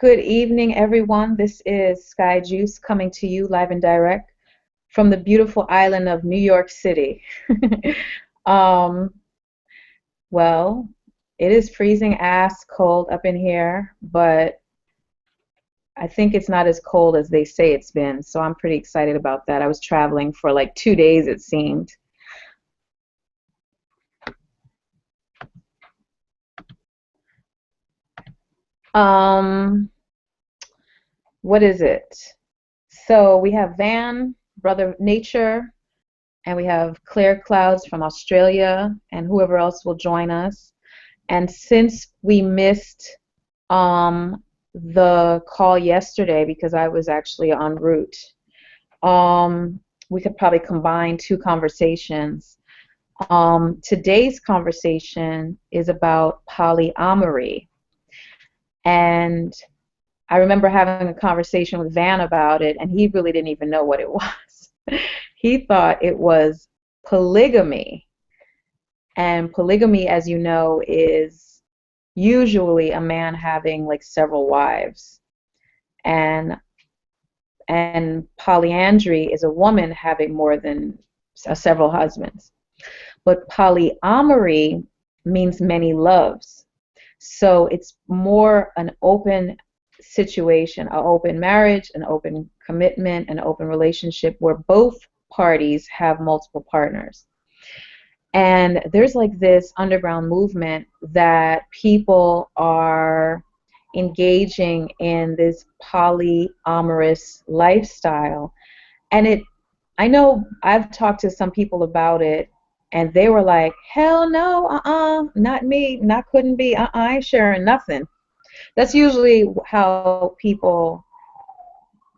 Good evening, everyone. This is Sky Juice coming to you live and direct from the beautiful island of New York City. um, well, it is freezing ass cold up in here, but I think it's not as cold as they say it's been, so I'm pretty excited about that. I was traveling for like 2 days, it seemed. Um, what is it? So we have Van, Brother Nature, and we have Clear Clouds from Australia, and whoever else will join us. And since we missed the call yesterday because I was actually en route, we could probably combine two conversations. Today's conversation is about polyamory. And I remember having a conversation with Van about it, and he really didn't even know what it was. He thought it was polygamy. And polygamy, as you know, is usually a man having like several wives. And polyandry is a woman having more than several husbands. But polyamory means many loves. So it's more an open situation, an open marriage, an open commitment, an open relationship where both parties have multiple partners. And there's like this underground movement that people are engaging in this polyamorous lifestyle. And I know I've talked to some people about it, and they were like, hell no, not me, not couldn't be, I ain't sharing nothing. That's usually how people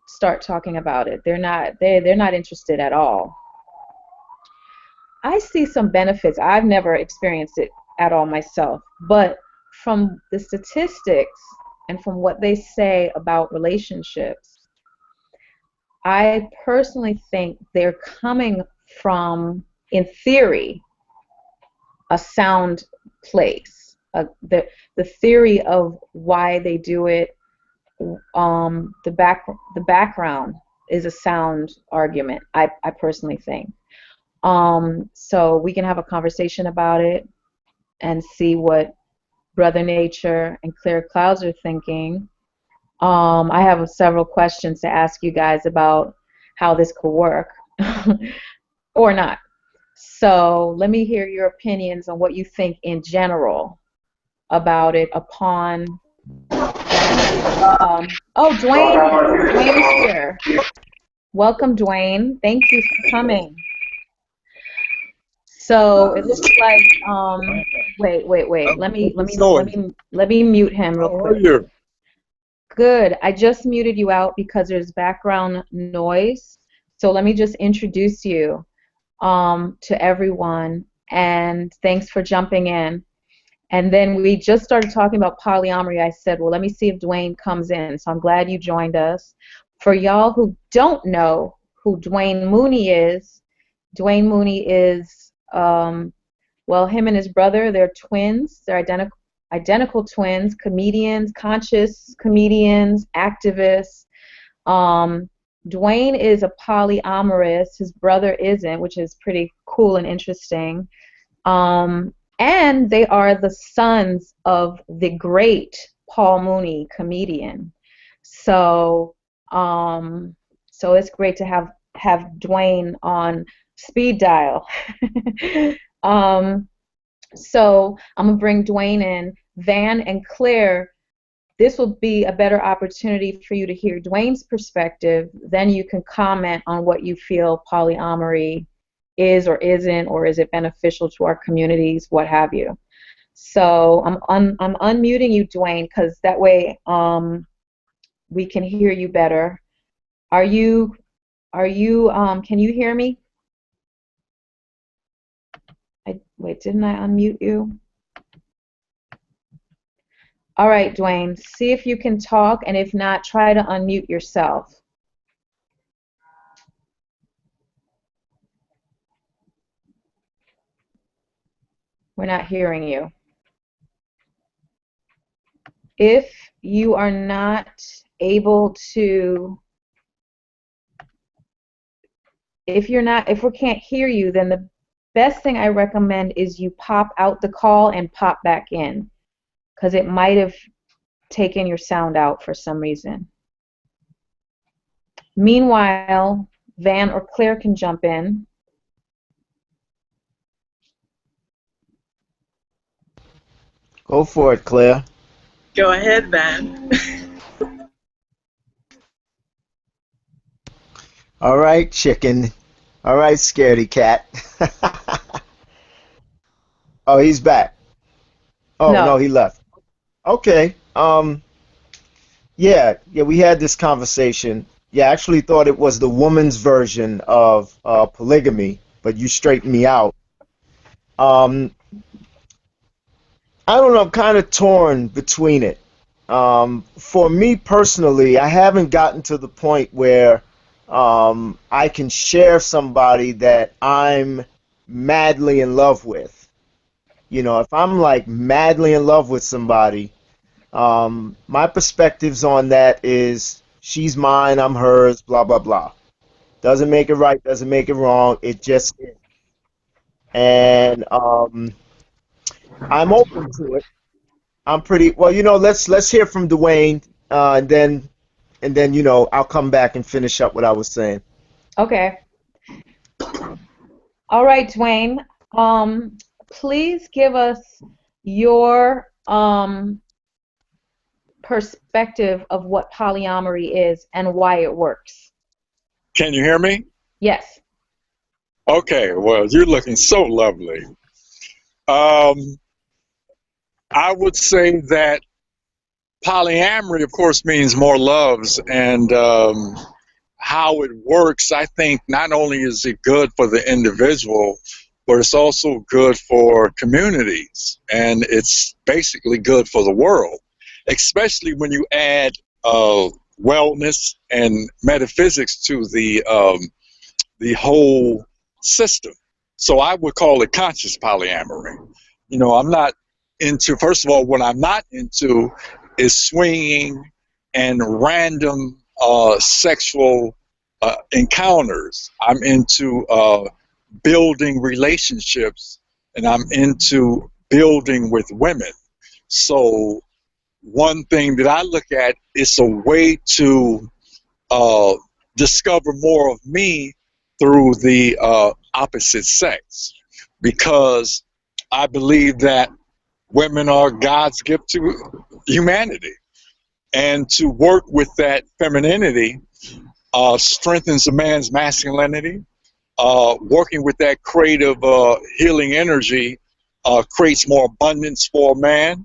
start talking about it. They're not interested at all. I see some benefits. I've never experienced it at all myself, but from the statistics and from what they say about relationships, I personally think they're coming from, in theory, a sound place. The theory of why they do it, the background is a sound argument. I personally think. So we can have a conversation about it and see what Brother Nature and Clear Clouds are thinking. I have several questions to ask you guys about how this could work or not. So let me hear your opinions on what you think in general about it upon. Oh, Dwayne is here. Welcome, Dwayne. Thank you for coming. So it looks like wait. Let me mute him real quick. How are you? Good. I just muted you out because there's background noise. So let me just introduce you to everyone, and thanks for jumping in. And then we just started talking about polyamory. I said, well, let me see if Dwayne comes in. So I'm glad you joined us. For y'all who don't know who Dwayne Mooney is, Dwayne Mooney is well, him and his brother, they're twins. They're identical twins, comedians, conscious comedians, activists. Dwayne is a polyamorous. His brother isn't, which is pretty cool and interesting. And they are the sons of the great Paul Mooney, comedian. So, so it's great to have Dwayne on speed dial. So I'm gonna bring Dwayne in. Van and Claire, this will be a better opportunity for you to hear Dwayne's perspective. Then you can comment on what you feel polyamory is or isn't, or is it beneficial to our communities, what have you. So I'm unmuting you, Dwayne, because that way we can hear you better. Are you can you hear me? Wait, didn't I unmute you? All right, Dwayne, see if you can talk, and if not, try to unmute yourself. We're not hearing you. If you are not able to, if we can't hear you, then the best thing I recommend is you pop out the call and pop back in, because it might have taken your sound out for some reason. Meanwhile, Van or Claire can jump in. Go for it, Claire. Go ahead, Van. All right, chicken. All right, scaredy cat. Oh, he's back. Oh, no, No. he left. Okay. Yeah, we had this conversation. Yeah, I actually thought it was the woman's version of polygamy, but you straightened me out. Um, I don't know, I'm kind of torn between it. For me personally, I haven't gotten to the point where I can share somebody that I'm madly in love with. You know, if I'm like madly in love with somebody, my perspectives on that is she's mine, I'm hers, blah, blah, blah. Doesn't make it right, doesn't make it wrong. It just is. And I'm open to it. I'm pretty well. Let's hear from Dwayne, and then I'll come back and finish up what I was saying. Okay. All right, Dwayne. Please give us your perspective of what polyamory is and why it works. Can you hear me? Yes. Okay, well, you're looking so lovely. Um, I would say that polyamory, of course, means more loves, and how it works, I think not only is it good for the individual, but it's also good for communities, and it's basically good for the world, especially when you add wellness and metaphysics to the whole system. So I would call it conscious polyamory. I'm not into, first of all, what I'm not into is swinging and random sexual encounters. I'm into building relationships, and I'm into building with women. So one thing that I look at is a way to uh, discover more of me through the opposite sex, because I believe that women are God's gift to humanity, and to work with that femininity strengthens a man's masculinity. Working with that creative healing energy creates more abundance for a man,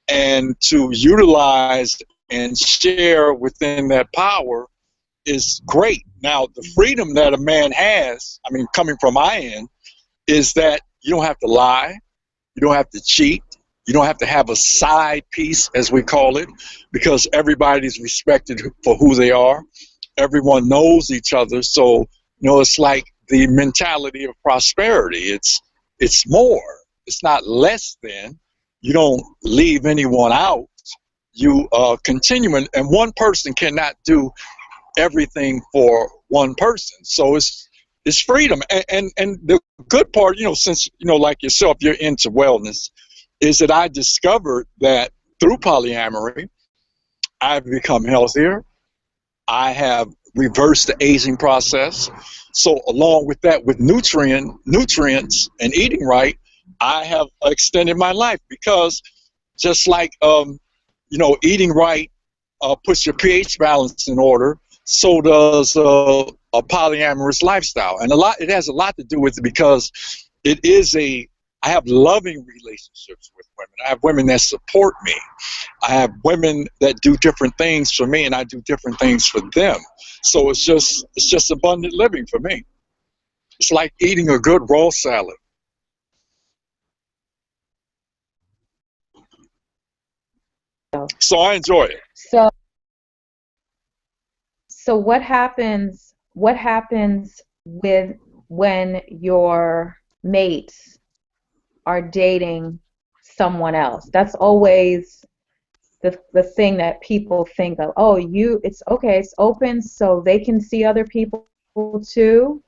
and to utilize and share within that power is great. Now, the freedom that a man has, I mean, coming from my end, is that you don't have to lie, you don't have to cheat, you don't have to have a side piece, as we call it, because everybody's respected for who they are. Everyone knows each other, so it's like the mentality of prosperity. It's more. It's not less than. You don't leave anyone out. You continue, and one person cannot do everything for one person. So it's freedom, and the good part, since like yourself, you're into wellness, is that I discovered that through polyamory, I've become healthier. I have reversed the aging process. So along with that, with nutrients and eating right, I have extended my life, because just like eating right puts your pH balance in order, so does a polyamorous lifestyle. And it has a lot to do with it, because I have loving relationships with women. I have women that support me. I have women that do different things for me, and I do different things for them. So it's just abundant living for me. It's like eating a good raw salad. So I enjoy it. So what happens with when your mates are dating someone else? That's always the thing that people think of. Oh, it's okay, it's open so they can see other people too.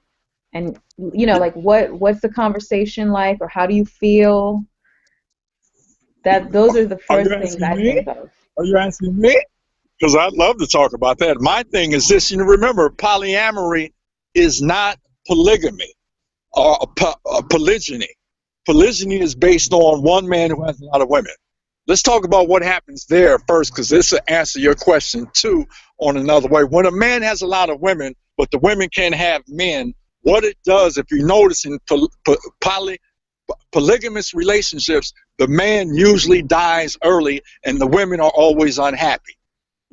And like what's the conversation like, or how do you feel? Those are the Are you first things asking I me? think of. Are you asking me? Because I'd love to talk about that. My thing is this, remember, polyamory is not polygamy or a polygyny. Polygyny is based on one man who has a lot of women. Let's talk about what happens there first, because this will answer your question too on another way. When a man has a lot of women, but the women can't have men, what it does, if you notice in polygamous relationships, the man usually dies early and the women are always unhappy.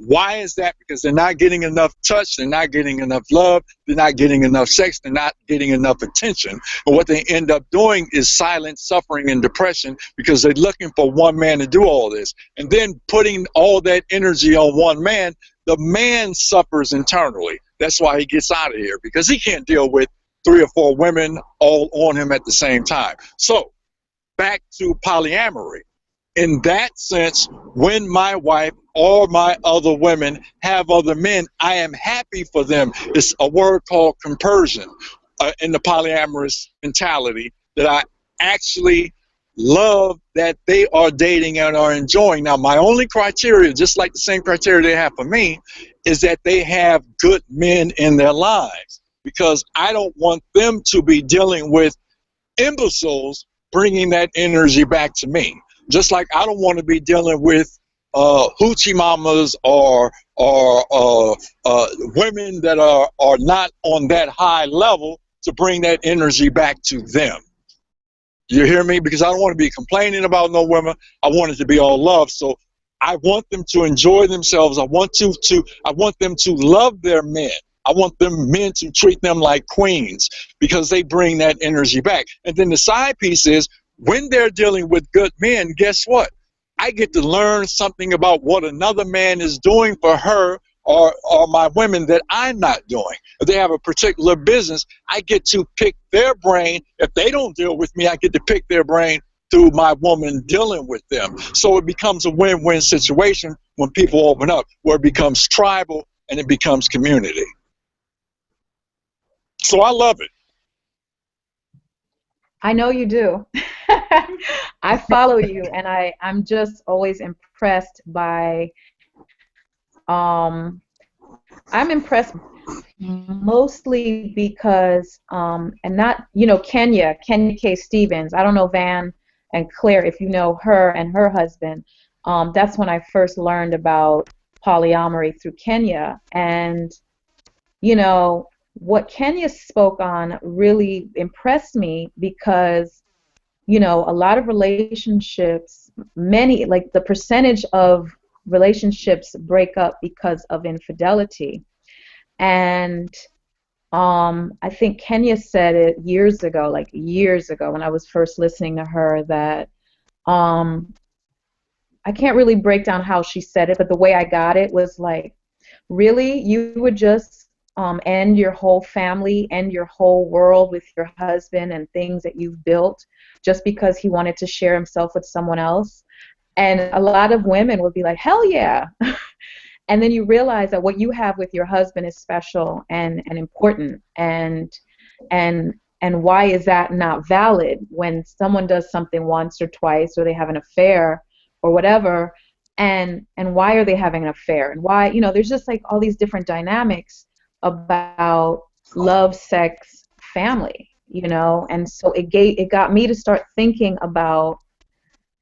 Why is that? Because they're not getting enough touch, they're not getting enough love, they're not getting enough sex, they're not getting enough attention. And what they end up doing is silent suffering and depression, because they're looking for one man to do all this. And then putting all that energy on one man, the man suffers internally. That's why he gets out of here, because he can't deal with 3 or 4 women all on him at the same time. So back to polyamory. In that sense, when my wife or my other women have other men, I am happy for them. It's a word called compersion in the polyamorous mentality, that I actually love that they are dating and are enjoying. Now, my only criteria, just like the same criteria they have for me, is that they have good men in their lives, because I don't want them to be dealing with imbeciles bringing that energy back to me. Just like I don't want to be dealing with hoochie mamas or women that are not on that high level to bring that energy back to them. You hear me? Because I don't want to be complaining about no women. I want it to be all love. So I want them to enjoy themselves. I want them to love their men. I want them men to treat them like queens, because they bring that energy back. And then the side piece is, when they're dealing with good men, guess what? I get to learn something about what another man is doing for her or my women that I'm not doing. If they have a particular business, I get to pick their brain. If they don't deal with me, I get to pick their brain through my woman dealing with them. So it becomes a win-win situation when people open up, where it becomes tribal and it becomes community. So I love it. I know you do. I follow you, and I'm just always impressed by I'm impressed mostly because and not, Kenya K. Stevens. I don't know Van and Claire, if you know her and her husband. That's when I first learned about polyamory through Kenya. And what Kenya spoke on really impressed me, because a lot of relationships, like the percentage of relationships break up because of infidelity. And I think Kenya said it years ago when I was first listening to her, that I can't really break down how she said it, but the way I got it was like, really, you would just end your whole family, end your whole world with your husband and things that you've built, just because he wanted to share himself with someone else? And a lot of women would be like, hell yeah. And then you realize that what you have with your husband is special and important. And why is that not valid when someone does something once or twice, or they have an affair or whatever? And why are they having an affair? And why, there's just like all these different dynamics about love, sex, family, and so it got me to start thinking about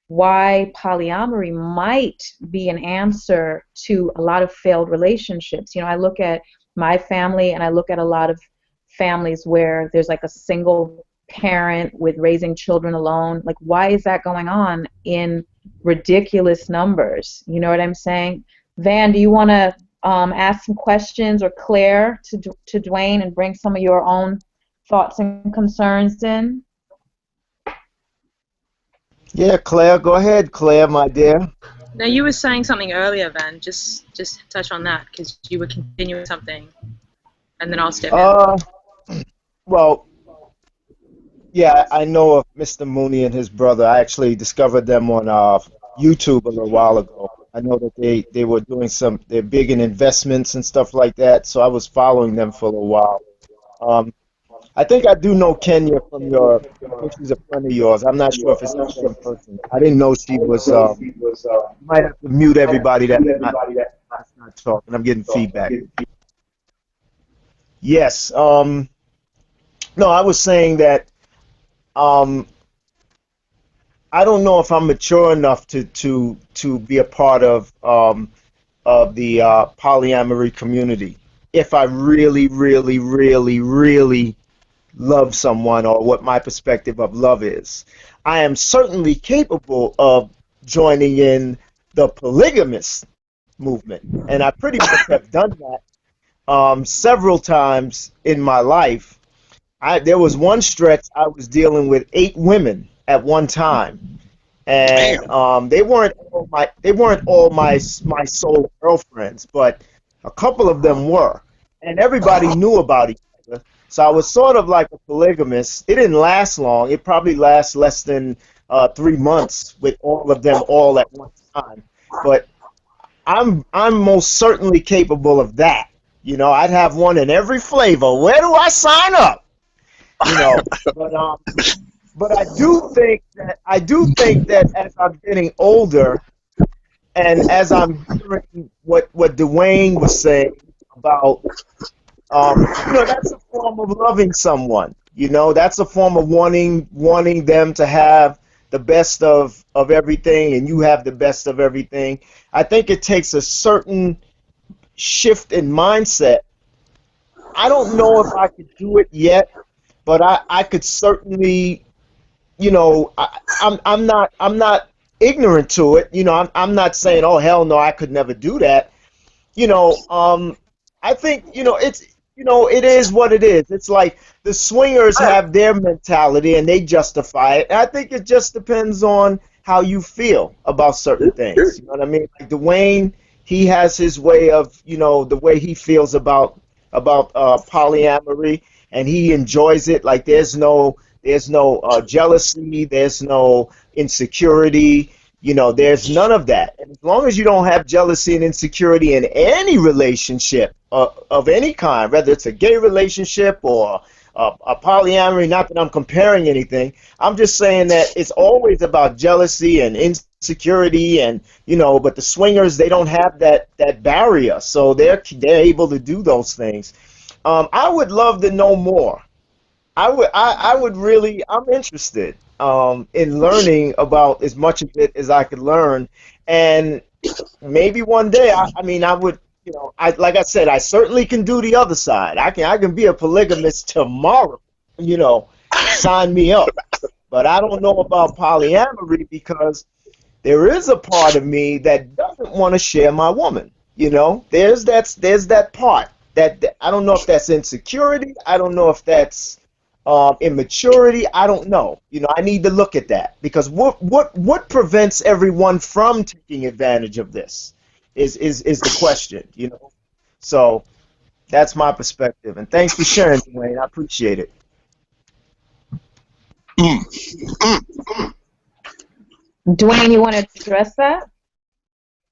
why polyamory might be an answer to a lot of failed relationships. I look at my family, and I look at a lot of families where there's like a single parent with raising children alone. Like, why is that going on in ridiculous numbers? You know what I'm saying? Van, do you want to ask some questions, or Claire to Dwayne, and bring some of your own thoughts and concerns in? Yeah, Claire, go ahead, Claire, my dear. Now, you were saying something earlier, Van. Just touch on that, because you were continuing something, and then I'll step in. Well, yeah, I know of Mr. Mooney and his brother. I actually discovered them on YouTube a little while ago. I know that they were doing they're big in investments and stuff like that. So I was following them for a while. Um, I think I do know Kenya from I think she's a friend of yours. I'm not sure if it's the same person. I didn't know she was. You might have to mute everybody that's not talking. I'm getting feedback. Yes. No, I was saying that. Um, I don't know if I'm mature enough to be a part of the polyamory community. If I really, really, really, really love someone, or what my perspective of love is, I am certainly capable of joining in the polygamous movement, and I pretty much have done that several times in my life. There was one stretch I was dealing with 8 women at one time, and Damn. they weren't all my soul girlfriends, but a couple of them were, and everybody knew about each other. So I was sort of like a polygamist. It didn't last long. It probably lasts less than 3 months with all of them all at one time. But I'm most certainly capable of that. I'd have one in every flavor. Where do I sign up? You know, but I do think that as I'm getting older, and as I'm hearing what Dwayne was saying about, that's a form of loving someone. That's a form of wanting them to have the best of everything, and you have the best of everything. I think it takes a certain shift in mindset. I don't know if I could do it yet, but I could certainly, I'm not ignorant to it. I'm not saying, oh hell no, I could never do that. you know, um, I think it is what it is. It's like the swingers have their mentality and they justify it. And I think it just depends on how you feel about certain things. You know what I mean? Like Dwayne, he has his way of, the way he feels about polyamory, and he enjoys it. Like there's no jealousy, there's no insecurity. There's none of that. And as long as you don't have jealousy and insecurity in any relationship of any kind, whether it's a gay relationship or a polyamory, not that I'm comparing anything, I'm just saying that it's always about jealousy and insecurity, and but the swingers, they don't have that barrier, so they're able to do those things. I would love to know more. I would really, I'm interested in learning about as much of it as I could learn, and maybe one day, I mean, I would, like I said, I certainly can do the other side. I can be a polygamist tomorrow, you know, sign me up. But I don't know about polyamory because there is a part of me that doesn't want to share my woman. There's that part that I don't know if that's insecurity. I don't know if that's immaturity. I don't know. I need to look at that, because what prevents everyone from taking advantage of this is the question. So that's my perspective, and thanks for sharing, Dwayne. I appreciate it. Mm, mm. Dwayne, you wanted to address that?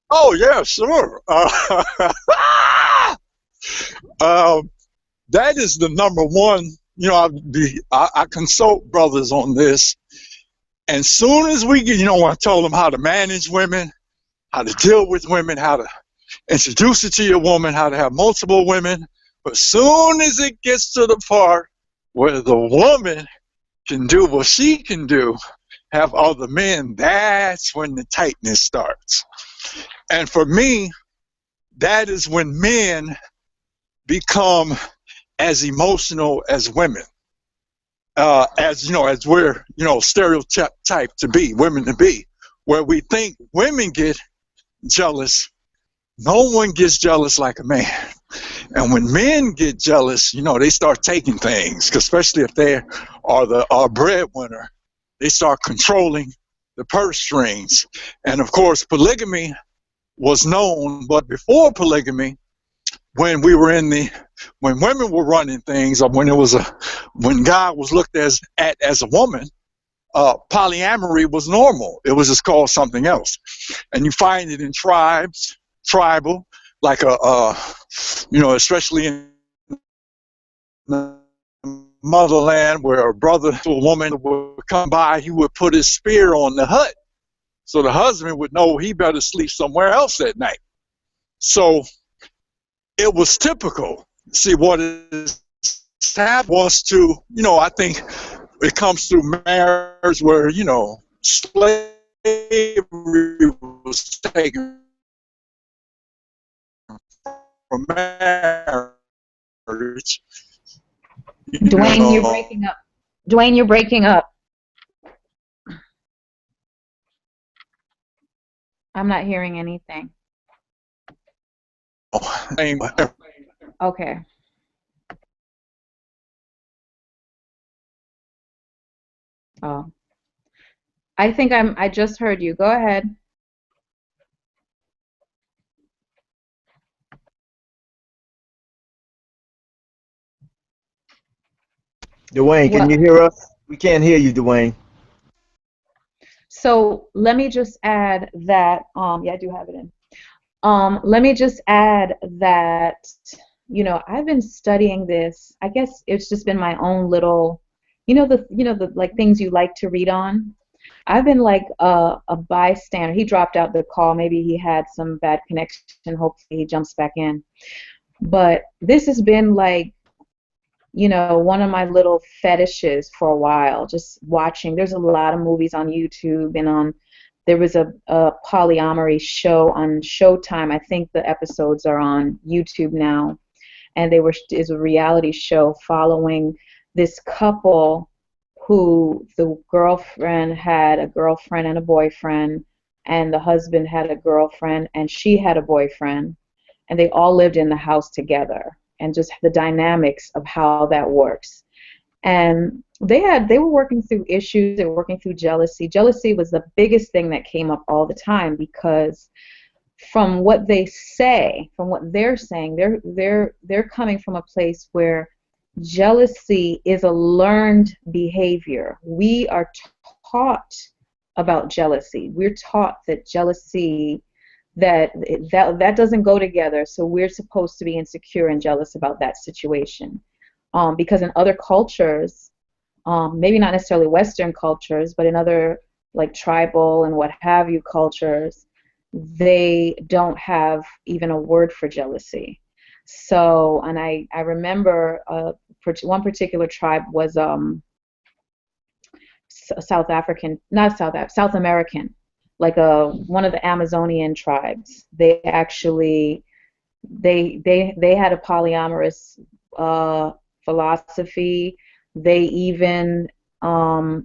Oh yeah, sure. That is the number one. I consult brothers on this, and soon as we get, I told them how to manage women, how to deal with women, how to introduce it to your woman, how to have multiple women. But soon as it gets to the part where the woman can do what she can do, have other men, that's when the tightness starts. And for me, that is when men become as emotional as women, as we're stereotyped to be, women to be, where we think women get jealous. No one gets jealous like a man. And when men get jealous, they start taking things, especially if they are the breadwinner. They start controlling the purse strings. And of course, polygamy was known, but before polygamy, when women were running things, or when God was looked at as a woman, polyamory was normal. It was just called something else. And you find it in tribes, tribal, like especially in the motherland, where a brother to a woman would come by, he would put his spear on the hut, so the husband would know he better sleep somewhere else at night. So it was typical. See, what is happened was to, I think it comes through marriage where, slavery was taken from marriage. Dwayne, you're breaking up. Dwayne, you're breaking up. I'm not hearing anything. Okay. Oh. I think I just heard you. Go ahead. Dwayne, can you hear us? We can't hear you, Dwayne. So let me just add that, yeah, I do have it in. Let me just add that, I've been studying this. I guess it's just been my own little, the like things you like to read on. I've been like a bystander. He dropped out the call. Maybe he had some bad connection. Hopefully he jumps back in. But this has been like, one of my little fetishes for a while, just watching. There's a lot of movies on YouTube and there was a polyamory show on Showtime. I think the episodes are on YouTube now. And is a reality show following this couple who the girlfriend had a girlfriend and a boyfriend, and the husband had a girlfriend and she had a boyfriend, and they all lived in the house together, and just the dynamics of how that works. And they were working through issues. They were working through jealousy. Jealousy was the biggest thing that came up all the time, because from what they say, from what they're saying, they're coming from a place where jealousy is a learned behavior. We are taught about jealousy. We're taught that jealousy, that doesn't go together, so we're supposed to be insecure and jealous about that situation. Because in other cultures, maybe not necessarily Western cultures, but in other like tribal and what have you cultures, they don't have even a word for jealousy. So, and I remember one particular tribe was South American, like one of the Amazonian tribes. They actually they had a polyamorous philosophy. They even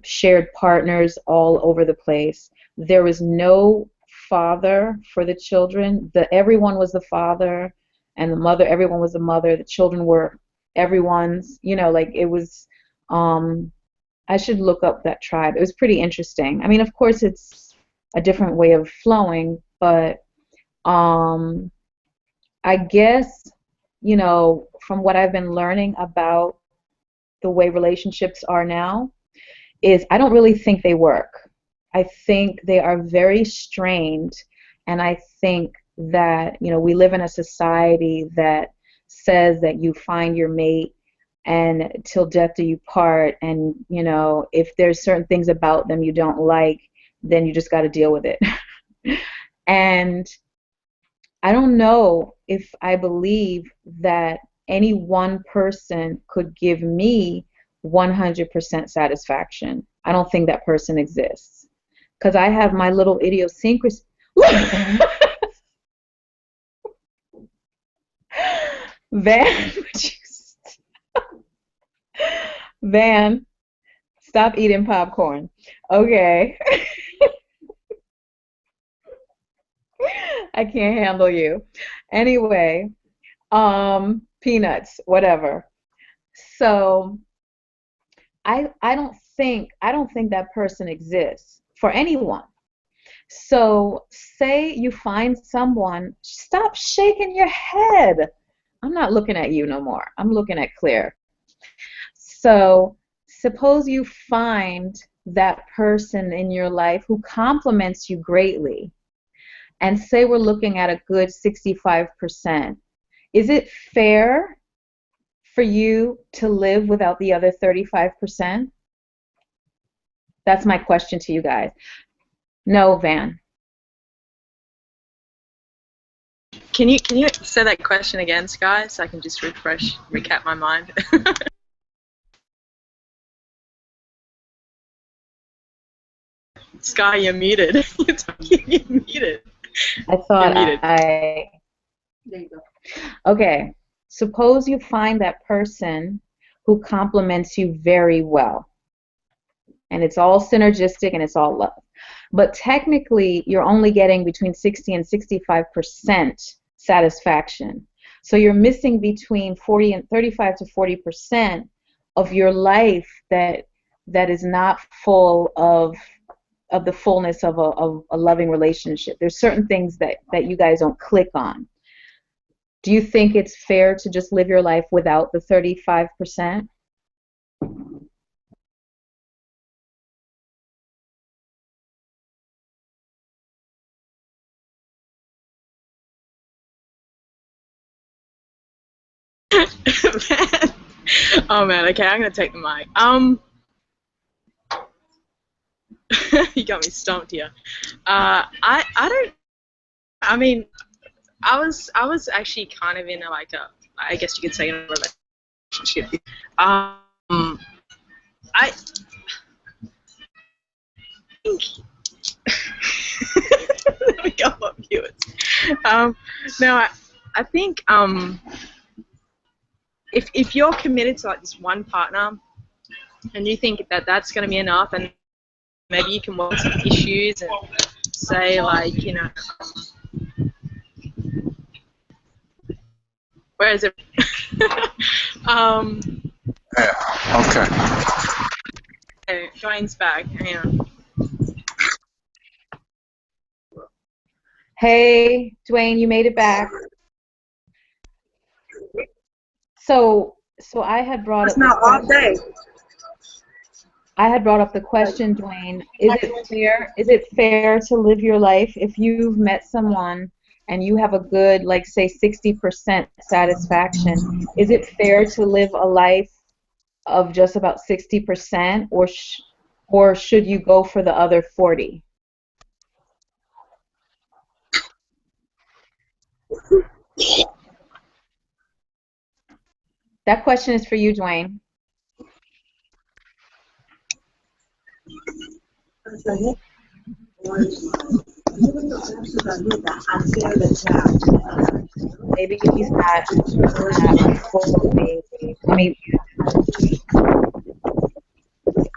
shared partners all over the place. There was no father for the children. Everyone was the father, and the mother. Everyone was the mother. The children were everyone's. Like it was. I should look up that tribe. It was pretty interesting. I mean, of course, it's a different way of flowing, but I guess, from what I've been learning about the way relationships are now, is I don't really think they work. I think they are very strained, and I think that, we live in a society that says that you find your mate and till death do you part, and, if there's certain things about them you don't like, then you just got to deal with it. And I don't know if I believe that any one person could give me 100% satisfaction. I don't think that person exists, because I have my little idiosyncrasy. Van, stop eating popcorn. Okay. I can't handle you. Anyway, peanuts, whatever. So I don't think that person exists for anyone. So say you find someone, stop shaking your head. I'm not looking at you no more. I'm looking at Claire. So suppose you find that person in your life who compliments you greatly, and say we're looking at a good 65%, is it fair for you to live without the other 35%? That's my question to you guys. No, Van. Can you say that question again, Sky, so I can just recap my mind? Sky, you're muted. You're muted. I thought You're muted. There you go. Okay. Suppose you find that person who compliments you very well, and it's all synergistic and it's all love. But technically, you're only getting between 60 and 65% satisfaction. So you're missing between 40 and 35 to 40% of your life that is not full of the fullness of a loving relationship. There's certain things that you guys don't click on. Do you think it's fair to just live your life without the 35%? Oh man, okay, I'm gonna take the mic. You got me stumped here. I don't. I mean, I was actually kind of in I guess you could say, in a relationship. I think. Let me go up, viewers. No, I think if you're committed to like this one partner, and you think that that's going to be enough, and maybe you can work some issues and say like, you know, where is it? Yeah. Okay. Okay, Dwayne's back. Hang on. Hey, Dwayne, you made it back. So I had brought up. It's not all day. I had brought up the question, Dwayne. Is it fair to live your life if you've met someone and you have a good, like, say, 60% satisfaction? Is it fair to live a life of just about 60%, or should you go for the other 40? That question is for you, Dwayne. Maybe he's not fully. I mean,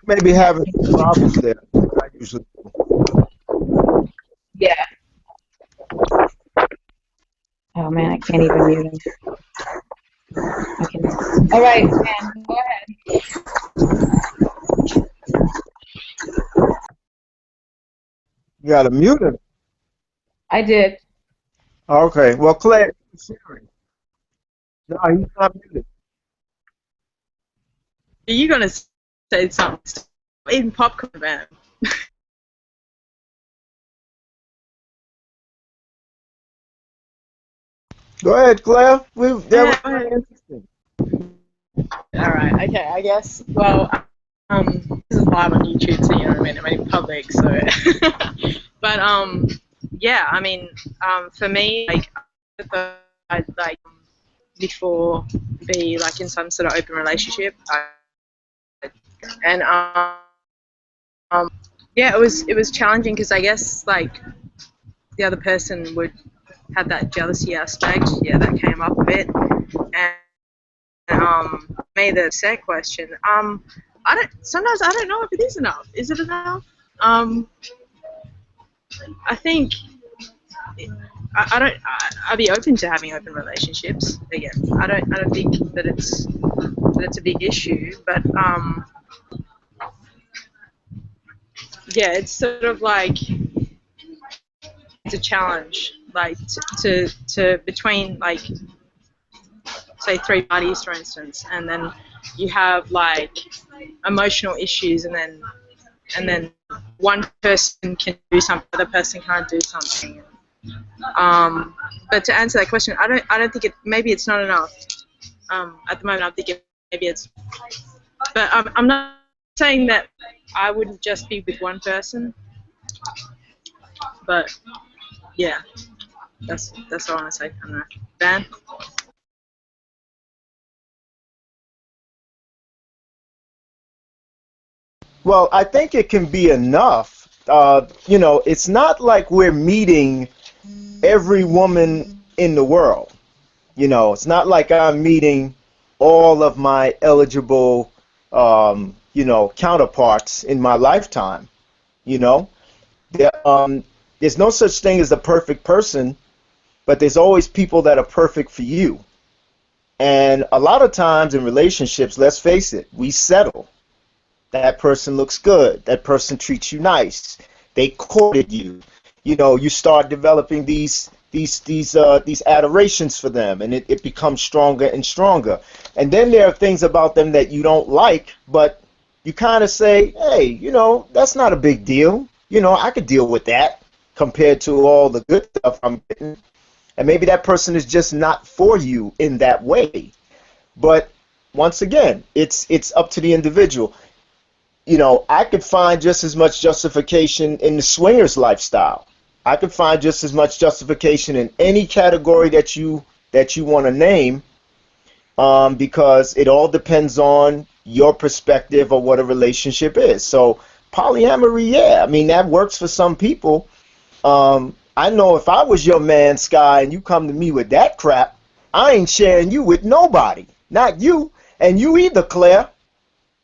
Maybe having problems there. I usually do. yeah. Oh man, I can't even mute him. All right, man, go ahead. You got to mute him. I did. Okay. Well, Claire, sharing. No, he's not muted. Are you gonna say something? Eating popcorn, man. Go ahead, Claire. That was very interesting. All right. Okay. I guess. Well, this is live on YouTube, so you know what I mean. I'm in public, so. But yeah. I mean, for me, like, I'd like before be like in some sort of open relationship, and yeah, it was challenging because I guess like the other person would have that jealousy aspect. Yeah, that came up a bit, and made the set question. Sometimes I don't know if it is enough. Is it enough? I think I'd be open to having open relationships again. I don't think that it's a big issue, but yeah, it's sort of like it's a challenge, like to between like say 3 parties, for instance, and then you have like emotional issues, and then and then one person can do something, the other person can't do something. But to answer that question, I don't think maybe it's not enough. At the moment, I'm thinking maybe it's, but I'm not saying that I wouldn't just be with one person. But yeah, that's all I want to say. I don't know. Ben? Well, I think it can be enough. It's not like we're meeting every woman in the world. It's not like I'm meeting all of my eligible, counterparts in my lifetime. You know, there's no such thing as a perfect person, but there's always people that are perfect for you. And a lot of times in relationships, let's face it, we settle. That person looks good. That person treats you nice. They courted you. You start developing these adorations for them, and it becomes stronger and stronger. And then there are things about them that you don't like, but you kind of say, hey, that's not a big deal. I could deal with that compared to all the good stuff I'm getting. And maybe that person is just not for you in that way. But once again, it's up to the individual. I could find just as much justification in the swingers lifestyle. I could find just as much justification in any category that you want to name, because it all depends on your perspective of what a relationship is. So polyamory, yeah, I mean that works for some people. I know if I was your man, Sky, and you come to me with that crap, I ain't sharing you with nobody. Not you, and you either, Claire.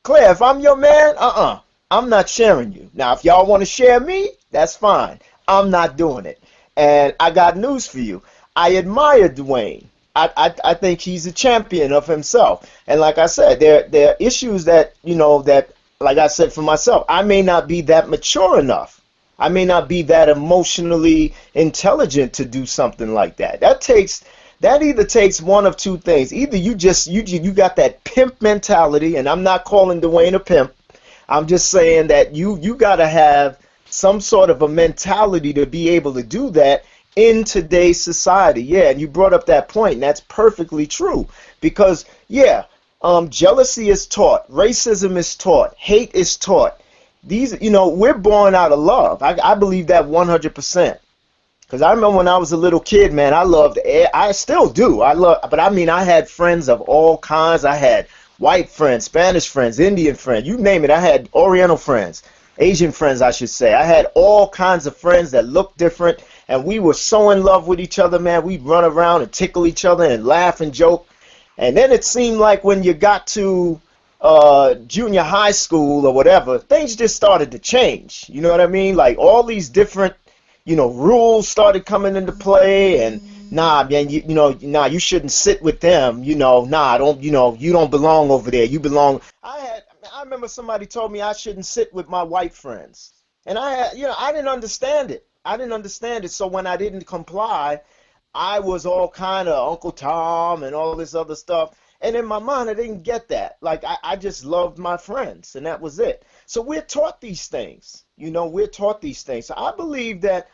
Claire, if I'm your man, I'm not sharing you. Now, if y'all want to share me, that's fine. I'm not doing it. And I got news for you. I admire Dwayne. I think he's a champion of himself. And like I said, there are issues that, like I said for myself, I may not be that mature enough. I may not be that emotionally intelligent to do something like that. That either takes one of two things. Either you got that pimp mentality, and I'm not calling Dwayne a pimp. I'm just saying that you got to have some sort of a mentality to be able to do that in today's society. Yeah, and you brought up that point, and that's perfectly true. Because yeah, jealousy is taught, racism is taught, hate is taught. These, we're born out of love. I believe that 100%. Because I remember when I was a little kid, man, I still do. But I mean, I had friends of all kinds. I had white friends, Spanish friends, Indian friends, you name it. I had Oriental friends, Asian friends, I should say. I had all kinds of friends that looked different, and we were so in love with each other, man. We'd run around and tickle each other and laugh and joke. And then it seemed like when you got to junior high school or whatever, things just started to change. You know what I mean? Like all these different rules started coming into play, and nah, man, you shouldn't sit with them, nah, don't, you don't belong over there. You belong. I remember somebody told me I shouldn't sit with my white friends, and I didn't understand it. So when I didn't comply, I was all kind of Uncle Tom and all this other stuff. And in my mind, I didn't get that. Like, I just loved my friends, and that was it. So we're taught these things. We're taught these things. So I believe that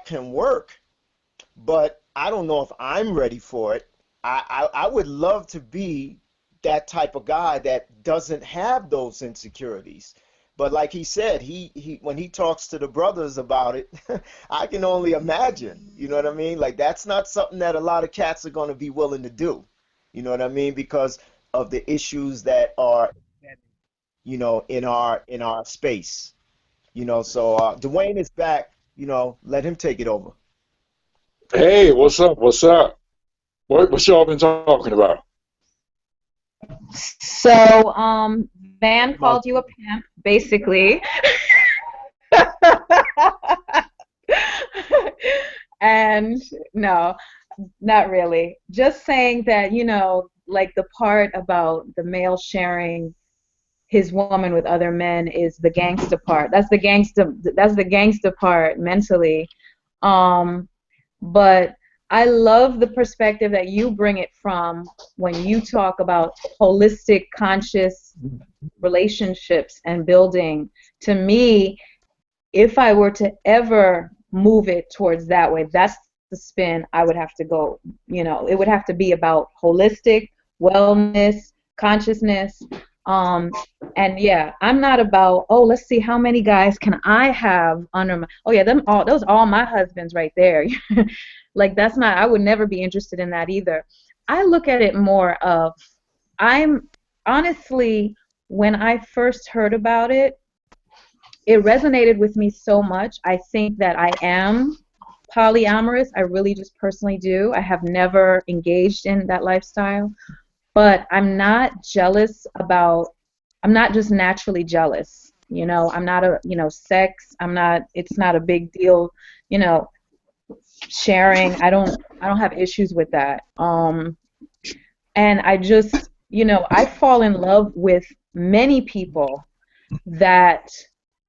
can work, but I don't know if I'm ready for it. I would love to be that type of guy that doesn't have those insecurities. But like he said, he when he talks to the brothers about it, I can only imagine. You know what I mean? Like that's not something that a lot of cats are going to be willing to do. You know what I mean? Because of the issues that are, in our space. So Dwayne is back. Let him take it over. Hey, what's up? What's up? What y'all been talking about? So, Van called you a pimp, basically. And no, not really. Just saying that, like the part about the male sharing his woman with other men is the gangster part. That's the gangster part mentally. Um, but I love the perspective that you bring it from when you talk about holistic, conscious relationships and building. To me, if I were to ever move it towards that way, that's the spin I would have to go. You know, it would have to be about holistic wellness, consciousness. Um, and yeah, I'm not about, oh, let's see how many guys can I have under my, oh yeah, them all, those are all my husbands right there. Like that's not, I would never be interested in that either. I look at it more of, I'm honestly, when I first heard about it resonated with me so much. I think that I am polyamorous. I really just personally do. I have never engaged in that lifestyle, but I'm not jealous about, I'm not just naturally jealous. You know, I'm not a, you know, sex, I'm not, it's not a big deal, you know, sharing. I don't have issues with that. And I just, you know, I fall in love with many people that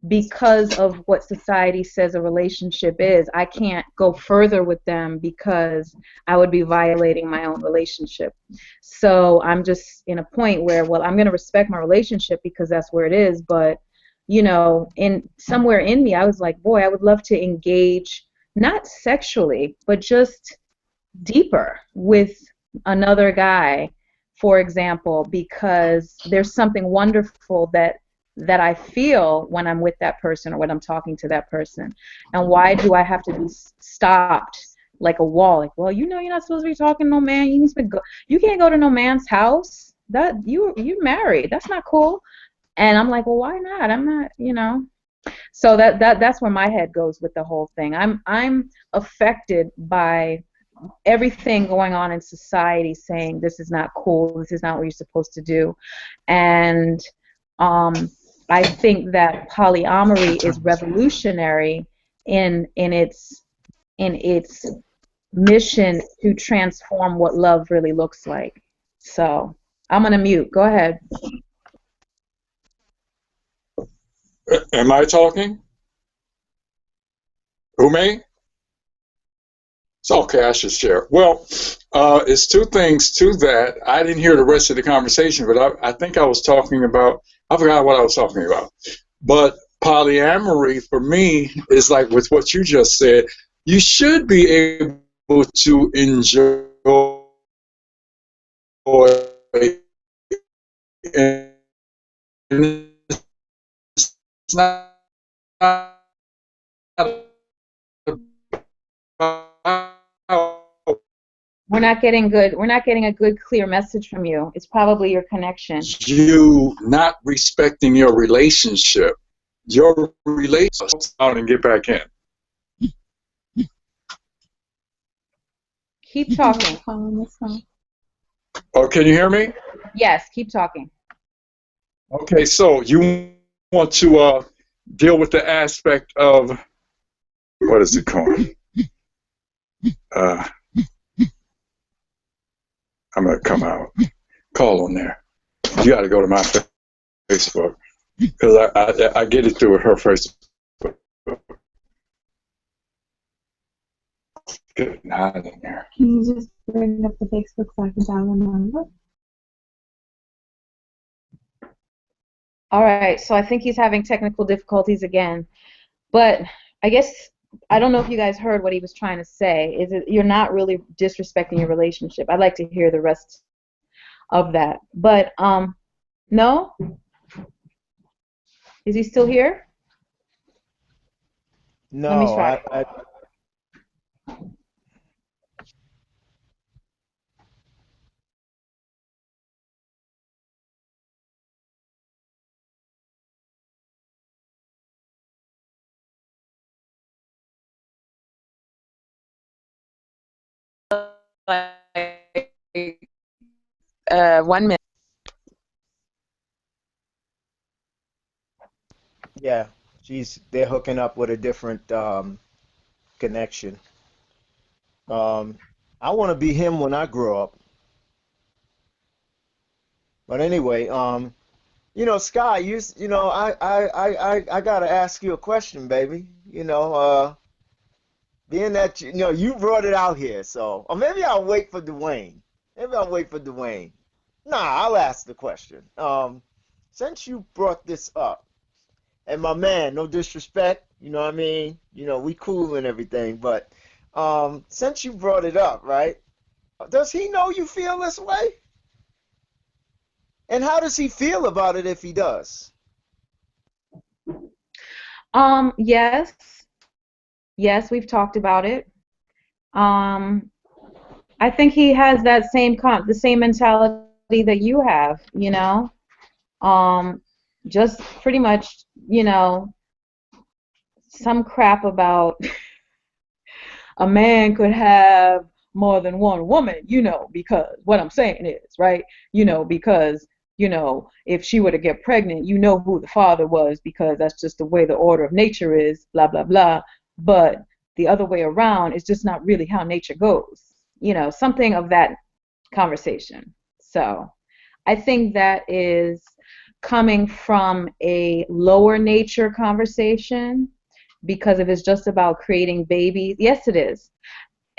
because of what society says a relationship is, I can't go further with them because I would be violating my own relationship. So I'm just in a point where, well, I'm going to respect my relationship because that's where it is, but you know, in somewhere in me, I was like, boy, I would love to engage, not sexually, but just deeper with another guy, for example, because there's something wonderful that I feel when I'm with that person or when I'm talking to that person. And why do I have to be stopped like a wall? Like, well, you know, you're not supposed to be talking to no man. You need to go. You can't go to no man's house. That you married. That's not cool. And I'm like, well, why not? I'm not, you know. So that's where my head goes with the whole thing. I'm affected by everything going on in society saying this is not cool, this is not what you're supposed to do. And um, I think that polyamory is revolutionary in its mission to transform what love really looks like. So I'm gonna mute. Go ahead. Am I talking? Who, me? It's okay, I should share. Well, it's two things to that. I didn't hear the rest of the conversation, but I think I was talking about, I forgot what I was talking about. But polyamory for me is like with what you just said, you should be able to enjoy and it's not We're not getting a good clear message from you. It's probably your connection. you not respecting your relationship. Your relationship out and get back in. Keep talking. Oh, can you hear me? Yes, keep talking. Okay, so you want to deal with the aspect of, what is it called? I'm going to come out. Call on there. You got to go to my Facebook because I get it through her Facebook. Good night in there. Can you just bring up the Facebook so I can dial the number? All right, so I think he's having technical difficulties again. But I guess I don't know if you guys heard what he was trying to say. Is it you're not really disrespecting your relationship? I'd like to hear the rest of that. But no? Is he still here? No, Let me try. One minute. Yeah, they're hooking up with a different connection. I want to be him when I grow up. But anyway, you know, Sky, you know, I gotta ask you a question, baby. You know, being that you know you brought it out here, so or maybe I'll wait for Dwayne. Maybe I'll wait for Dwayne. Nah, I'll ask the question. since you brought this up, and my man, no disrespect, you know what I mean? You know, we cool and everything, but since you brought it up, right? Does he know you feel this way? And how does he feel about it if he does? Yes, yes, we've talked about it. Um, I think he has that the same mentality that you have, you know. Um, just pretty much, you know, some crap about a man could have more than one woman, you know, because what I'm saying is, right, you know, because, you know, if she were to get pregnant, you know who the father was because that's just the way the order of nature is, blah, blah, blah. But the other way around is just not really how nature goes, you know, something of that conversation. So I think that is coming from a lower nature conversation because if it's just about creating babies, yes, it is.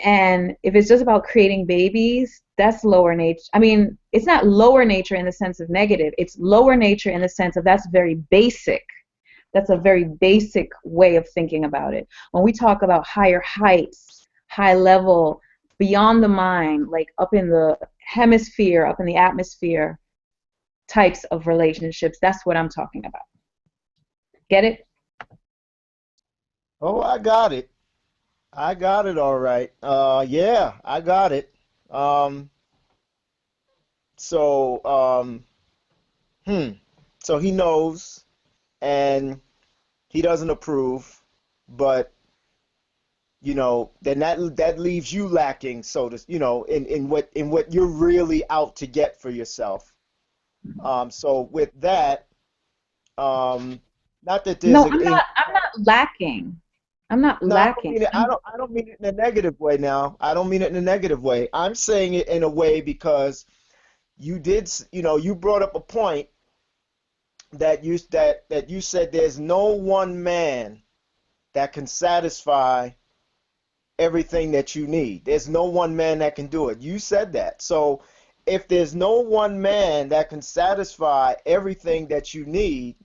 And if it's just about creating babies, that's lower nature. I mean, it's not lower nature in the sense of negative. It's lower nature in the sense of that's very basic. That's a very basic way of thinking about it. When we talk about higher heights, high level, beyond the mind, like up in the hemisphere, up in the atmosphere types of relationships, that's what I'm talking about. Get it? Oh, I got it. I got it all right. Yeah, I got it. Um, so, hmm. So he knows and he doesn't approve, but you know, then that leaves you lacking, so to, you know, in what you're really out to get for yourself. So with that, um, not that there's No, a, I'm not lacking. I'm not no, I don't lacking. mean it. I don't mean it in a negative way. Now, I don't mean it in a negative way. I'm saying it in a way because you did, you know, you brought up a point that you said there's no one man that can satisfy everything that you need. There's no one man that can do it. You said that. So if there's no one man that can satisfy everything that you need,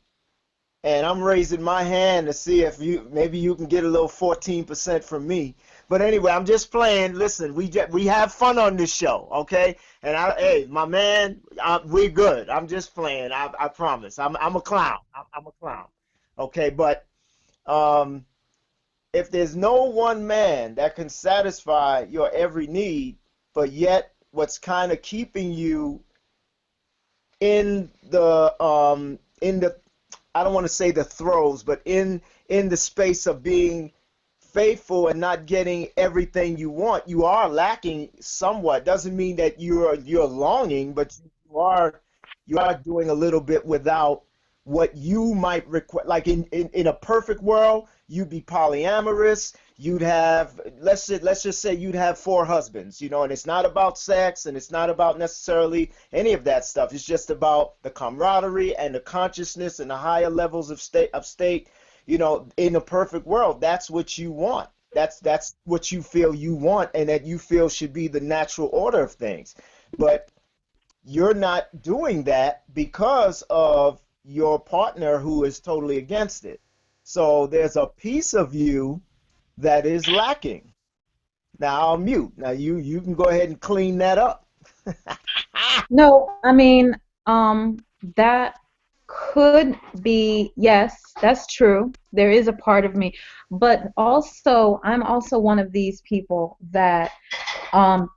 and I'm raising my hand to see if you maybe you can get a little 14% from me. But anyway, I'm just playing. Listen, we have fun on this show, okay? And hey, my man, we're good. I'm just playing. I promise. I'm a clown. I'm a clown. Okay, but um, if there's no one man that can satisfy your every need, but yet what's kind of keeping you in the I don't want to say the throes, but in the space of being faithful and not getting everything you want, you are lacking somewhat. Doesn't mean that you're longing, but you are doing a little bit without what you might require. Like in a perfect world, you'd be polyamorous. You'd have let's just say you'd have four husbands, you know, and it's not about sex and it's not about necessarily any of that stuff. It's just about the camaraderie and the consciousness and the higher levels of state. You know, in a perfect world, that's what you want. That's what you feel you want and that you feel should be the natural order of things. But you're not doing that because of your partner who is totally against it. So there's a piece of you that is lacking. Now I'll mute. Now you can go ahead and clean that up. No, I mean, that could be, yes, that's true. There is a part of me, but also, I'm also one of these people that um,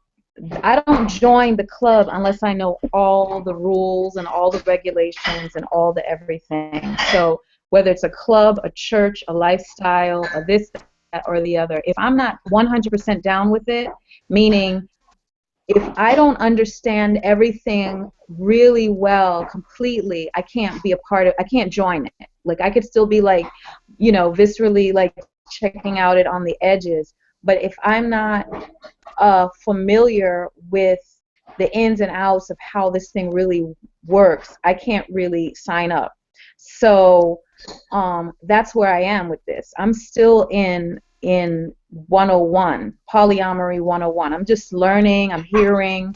I don't join the club unless I know all the rules and all the regulations and all the everything. So whether it's a club, a church, a lifestyle, a this, that, or the other, if I'm not 100% down with it, meaning if I don't understand everything really well, completely, I can't be a part of, I can't join it. Like I could still be like, you know, viscerally like checking out it on the edges. But if I'm not familiar with the ins and outs of how this thing really works, I can't really sign up. So that's where I am with this. I'm still in 101, polyamory 101. I'm just learning. I'm hearing.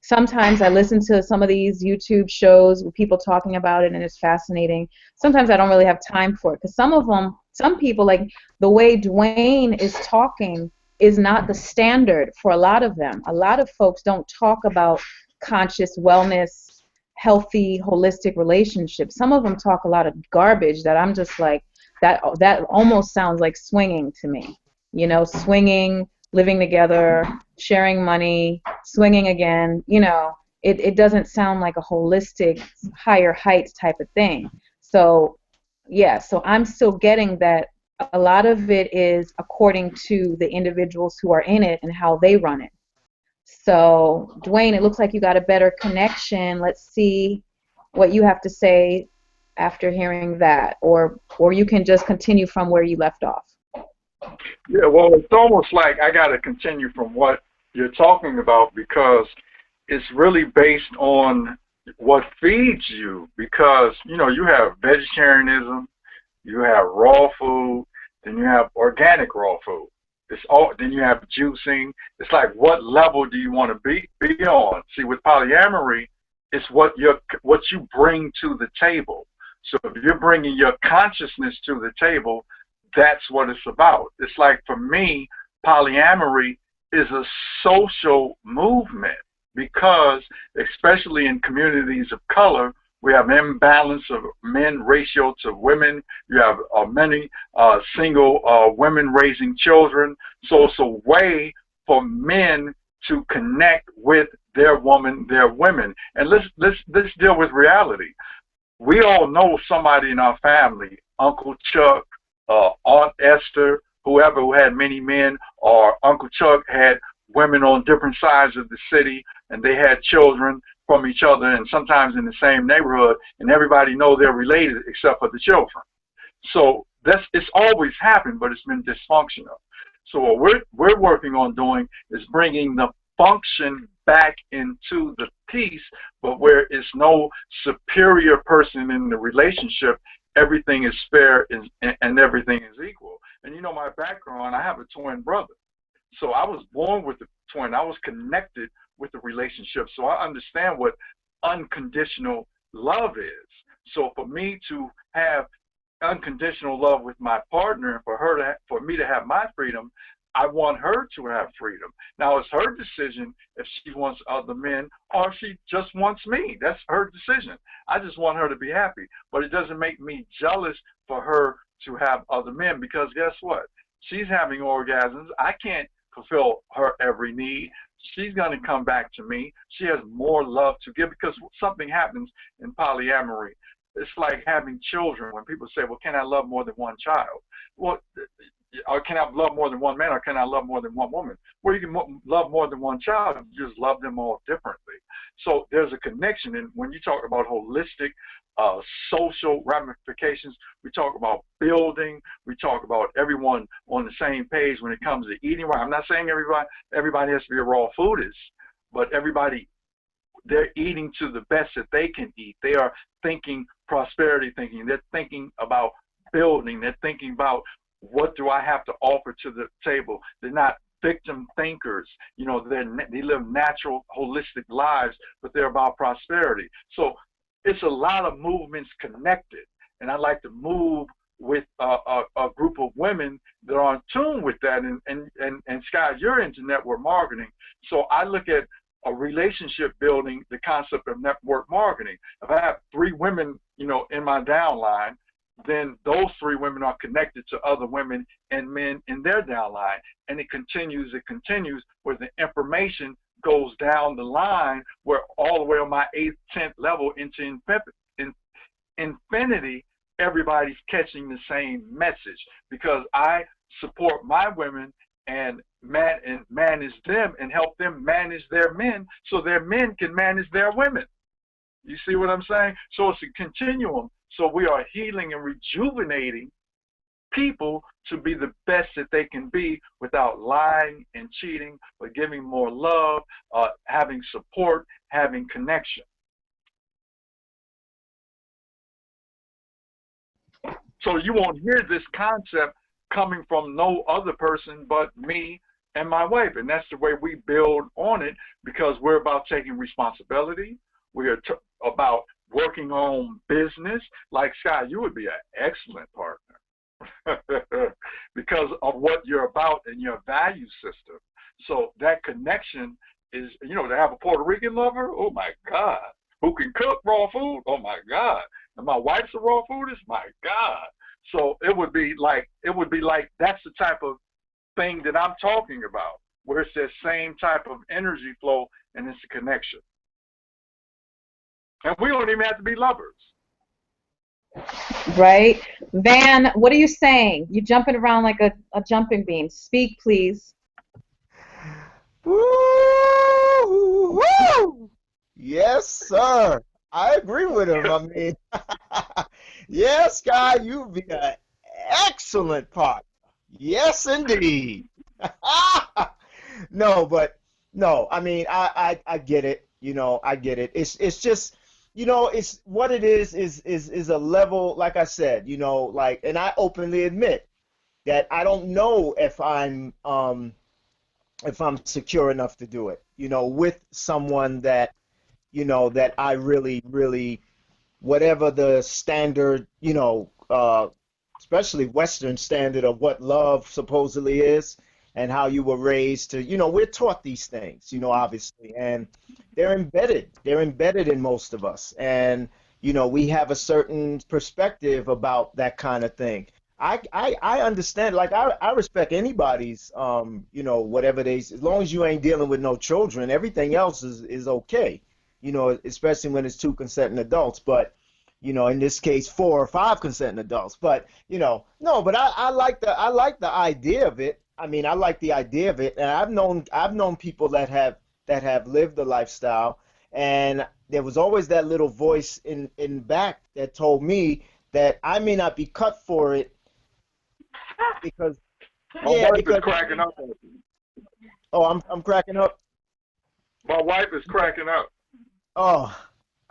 Sometimes I listen to some of these YouTube shows with people talking about it, and it's fascinating. Sometimes I don't really have time for it because some people, like the way Dwayne is talking, is not the standard for a lot of them. A lot of folks don't talk about conscious wellness, healthy, holistic relationships. Some of them talk a lot of garbage that I'm just like, that almost sounds like swinging to me. You know, swinging, living together, sharing money, swinging again, it doesn't sound like a holistic, higher heights type of thing. So, yeah, so I'm still getting that a lot of it is according to the individuals who are in it and how they run it. So, Dwayne, it looks like you got a better connection. Let's see what you have to say after hearing that, or you can just continue from where you left off. Yeah, well, it's almost like I got to continue from what you're talking about because it's really based on what feeds you. Because, you have vegetarianism, you have raw food, then you have organic raw food. Then you have juicing. It's like, what level do you want to be on? See, with polyamory, it's what you bring to the table. So if you're bringing your consciousness to the table, that's what it's about. It's like, for me, polyamory is a social movement because, especially in communities of color, we have imbalance of men ratio to women. You have many single women raising children. So it's a way for men to connect with their woman, their women. And let's deal with reality. We all know somebody in our family, Uncle Chuck, Aunt Esther, whoever who had many men, or Uncle Chuck had women on different sides of the city, and they had children from each other, and sometimes in the same neighborhood, and everybody know they're related except for the children. So it's always happened, but it's been dysfunctional. So what we're working on doing is bringing the function back into the piece, but where it's no superior person in the relationship. Everything is fair and everything is equal. And my background, I have a twin brother. So I was born with a twin. I was connected with the relationship. So I understand what unconditional love is. So for me to have unconditional love with my partner, and for me to have my freedom, I want her to have freedom. Now it's her decision if she wants other men or if she just wants me. That's her decision. I just want her to be happy. But it doesn't make me jealous for her to have other men, because guess what? She's having orgasms. I can't fulfill her every need. She's going to come back to me. She has more love to give, because something happens in polyamory. It's like having children. When people say, well, can I love more than one child? Well, or can I love more than one man, or can I love more than one woman? Well, you can love more than one child, you just love them all differently. So there's a connection. And when you talk about holistic social ramifications, we talk about building, we talk about everyone on the same page when it comes to eating right. I'm not saying everybody has to be a raw foodist, but everybody, they're eating to the best that they can eat. They are thinking prosperity thinking. They're thinking about building. They're thinking about, what do I have to offer to the table? They're not victim thinkers. They live natural, holistic lives, but they're about prosperity. So it's a lot of movements connected. And I like to move with a group of women that are in tune with that. And Sky, you're into network marketing. So I look at a relationship building, the concept of network marketing. If I have 3 women, in my downline, then those 3 women are connected to other women and men in their downline. And it continues where the information goes down the line, where all the way on my 8th, 10th level into infinity, everybody's catching the same message, because I support my women and manage them and help them manage their men so their men can manage their women. You see what I'm saying? So it's a continuum. So we are healing and rejuvenating people to be the best that they can be without lying and cheating, but giving more love, having support, having connection. So you won't hear this concept coming from no other person but me and my wife. And that's the way we build on it, because we're about taking responsibility. We're about working on business. Like Sky, you would be an excellent partner because of what you're about and your value system. So that connection is, to have a Puerto Rican lover, oh my God, who can cook raw food, oh my God. And my wife's a raw foodist, my God. So it would be like that's the type of thing that I'm talking about, where it's that same type of energy flow and it's a connection. And we don't even have to be lovers. Right? Van, what are you saying? You're jumping around like a jumping bean. Speak, please. Woo! Woo! Yes, sir. I agree with him. I mean, yes, Sky, you'd be an excellent partner. Yes, indeed. No, but no, I mean, I get it. I get it. It's just, it's what it is a level, like I said, like, and I openly admit that I don't know if I'm secure enough to do it, with someone that, that I really, really, whatever the standard, especially Western standard of what love supposedly is and how you were raised to, we're taught these things, obviously, and they're embedded in most of us. And, we have a certain perspective about that kind of thing. I understand, like I respect anybody's whatever as long as you ain't dealing with no children, everything else is okay, especially when it's two consenting adults. But in this case 4 or 5 consenting adults. But no, but I like the idea of it. I mean, I like the idea of it, and I've known people that have lived the lifestyle, and there was always that little voice in back that told me that I may not be cut for it because My yeah, wife because is cracking up. oh, I'm cracking up. My wife is cracking up. Oh,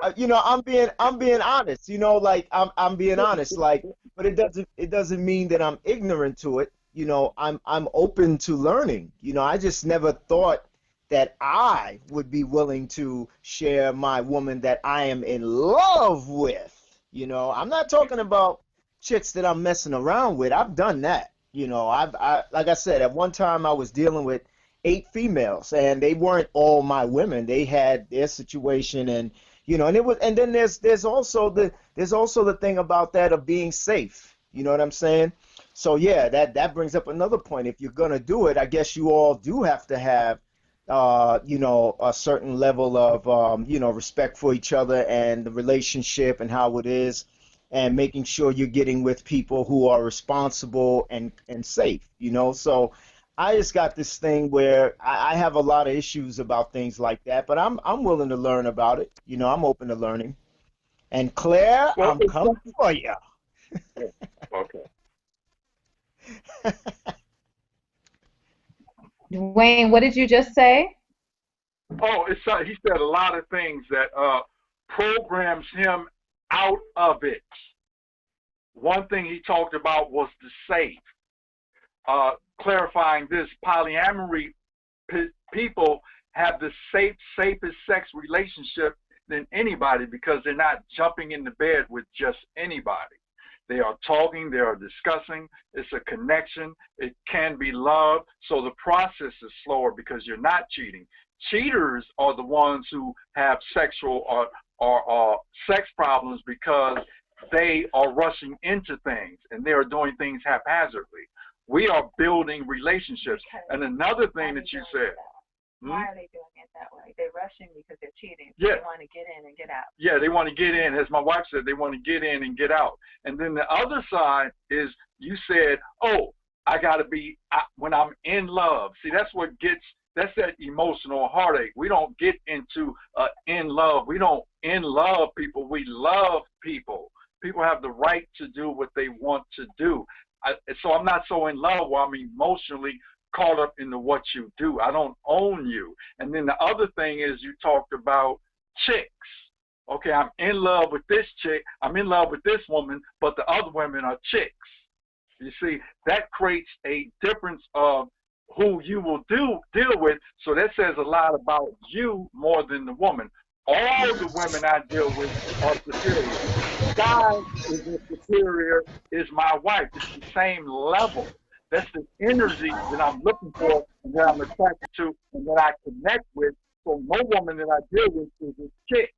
I'm being honest. Like I'm being honest. Like, but it doesn't mean that I'm ignorant to it. I'm open to learning. I just never thought that I would be willing to share my woman that I am in love with. I'm not talking about chicks that I'm messing around with. I've done that. Like I said, at one time I was dealing with 8 females, and they weren't all my women. They had their situation, and and it was, and then there's also the thing about that of being safe. You know what I'm saying? So yeah, that brings up another point. If you're gonna do it, I guess you all do have to have a certain level of respect for each other and the relationship and how it is, and making sure you're getting with people who are responsible and safe. So I just got this thing where I have a lot of issues about things like that, but I'm willing to learn about it. I'm open to learning. And Claire, Well, I'm coming for you. okay. Dwayne, what did you just say? Oh, he said a lot of things that programs him out of it. One thing he talked about was the safe. Clarifying this, polyamory people have the safest sex relationship than anybody, because they're not jumping into bed with just anybody. They are talking, they are discussing, it's a connection, it can be love. So the process is slower because you're not cheating. Cheaters are the ones who have sexual or sex problems because they are rushing into things and they are doing things haphazardly. We are building relationships. And another thing that you said, why are they doing it that way? They're rushing because they're cheating. Yeah. They want to get in and get out. Yeah, they want to get in. As my wife said, they want to get in and get out. And then the other side is you said, oh, I got to be, when I'm in love. See, that's that emotional heartache. We don't get into in love. We don't in love people. We love people. People have the right to do what they want to do. So I'm not so in love where I'm emotionally caught up into what you do. I don't own you. And then the other thing is you talked about chicks. Okay, I'm in love with this chick. I'm in love with this woman, but the other women are chicks. You see, that creates a difference of who you will deal with. So that says a lot about you more than the woman. All the women I deal with are superior. Sky is a superior, is my wife. It's the same level. That's the energy that I'm looking for and that I'm attracted to and that I connect with. So no woman that I deal with is a chick.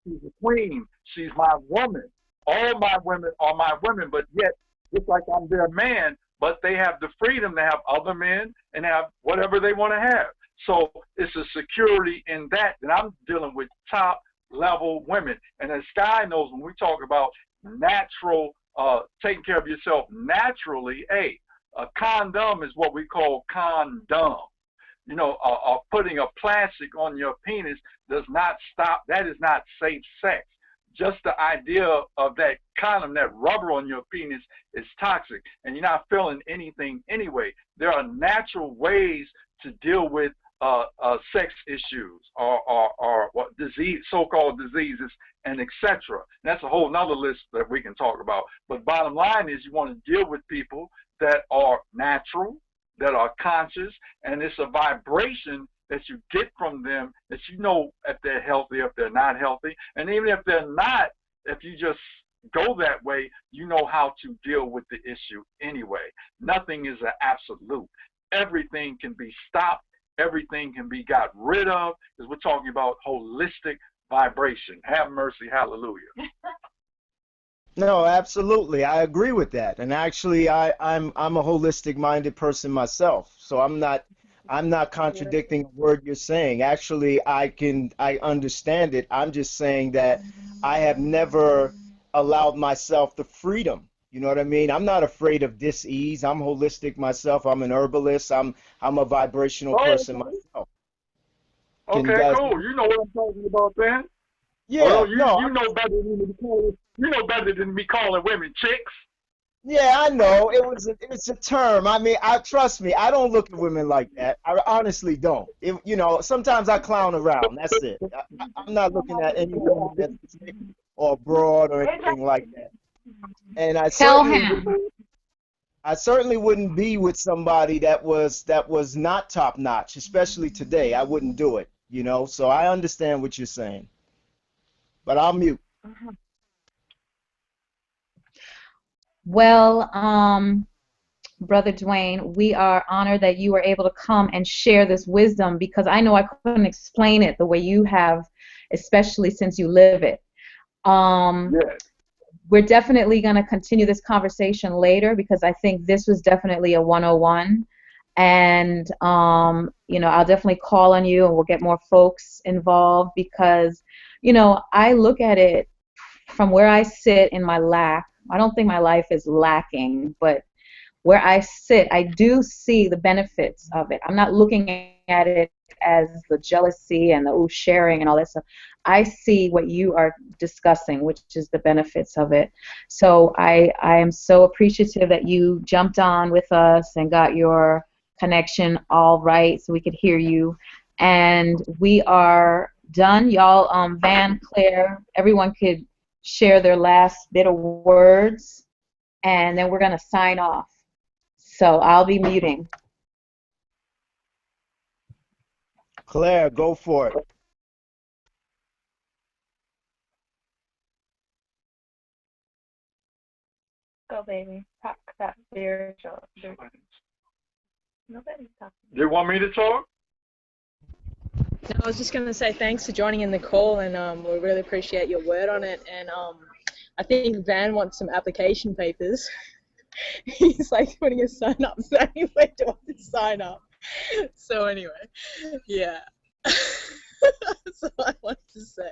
She's a queen. She's my woman. All my women are my women, but yet, just like I'm their man, but they have the freedom to have other men and have whatever they want to have. So it's a security in that I'm dealing with top level women. And as Sky knows, when we talk about natural, taking care of yourself naturally, a condom is what we call condom. You know, putting a plastic on your penis does not stop. That is not safe sex. Just the idea of that condom, that rubber on your penis, is toxic, and you're not feeling anything anyway. There are natural ways to deal with sex issues or what disease, so-called diseases, and etc. That's a whole nother list that we can talk about. But bottom line is, you want to deal with people that are natural, that are conscious, and it's a vibration that you get from them that you know if they're healthy, if they're not healthy. And even if they're not, if you just go that way, you know how to deal with the issue anyway. Nothing is an absolute. Everything can be stopped. Everything can be got rid of, because we're talking about holistic vibration. Have mercy, hallelujah. No, absolutely. I agree with that. And actually, I'm a holistic minded person myself. So I'm not contradicting a word you're saying. Actually, I understand it. I'm just saying that I have never allowed myself the freedom. You know what I mean? I'm not afraid of dis-ease. I'm holistic myself. I'm an herbalist. I'm a vibrational person myself. Can you Okay, guys? cool. You know what I'm talking about then? Yeah, You no, know better than me calling, you know better than me calling women chicks. yeah, I know. It's a term. I mean, trust me, I don't look at women like that. I honestly don't. You know, sometimes I clown around. That's it. I'm not looking at any woman that's thick or broad or anything like that. And Tell him. I certainly wouldn't be with somebody that was not top notch, especially today. I wouldn't do it, you know. So I understand what you're saying. But I'll mute. Well, Brother Dwayne, we are honored that you were able to come and share this wisdom, because I know I couldn't explain it the way you have, especially since you live it. Yes. We're definitely going to continue this conversation later, because I think this was definitely a 101. And, you know, I'll definitely call on you and we'll get more folks involved, because, you know, I look at it from where I sit in my lack. I don't think my life is lacking, but where I sit, I do see the benefits of it. I'm not looking at it as the jealousy and the sharing and all that stuff. I see what you are discussing, which is the benefits of it. So I am so appreciative that you jumped on with us and got your connection all right so we could hear you. And we are done. Y'all, Van, Claire, everyone could share their last bit of words, and then we're going to sign off. So I'll be muting. Claire, go for it. Go, baby. Talk about spiritual. Nobody's talking. You want me to talk? No, I was just going to say thanks for joining in the call, and we really appreciate your word on it. And I think Van wants some application papers. He's like putting a sign up saying where do I sign up. So anyway, yeah. That's all I wanted to say.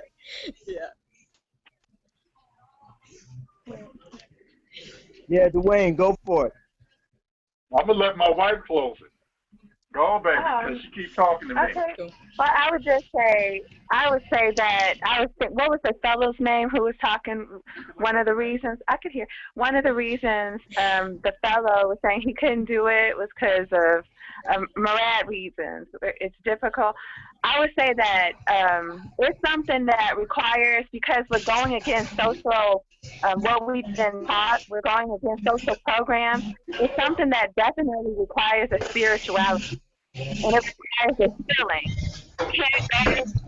Yeah. Yeah, Dwayne, go for it. I'm gonna let my wife close it. Go on, baby, because she keeps talking to me. Okay. Well, I would say that what was the fellow's name who was talking? One of the reasons I could hear. One of the reasons the fellow was saying he couldn't do it was because of myriad reasons. It's difficult. I would say that it's something that requires, because we're going against social, what we've been taught, we're going against social programs. It's something that definitely requires a spirituality. and it requires a healing. You can't go into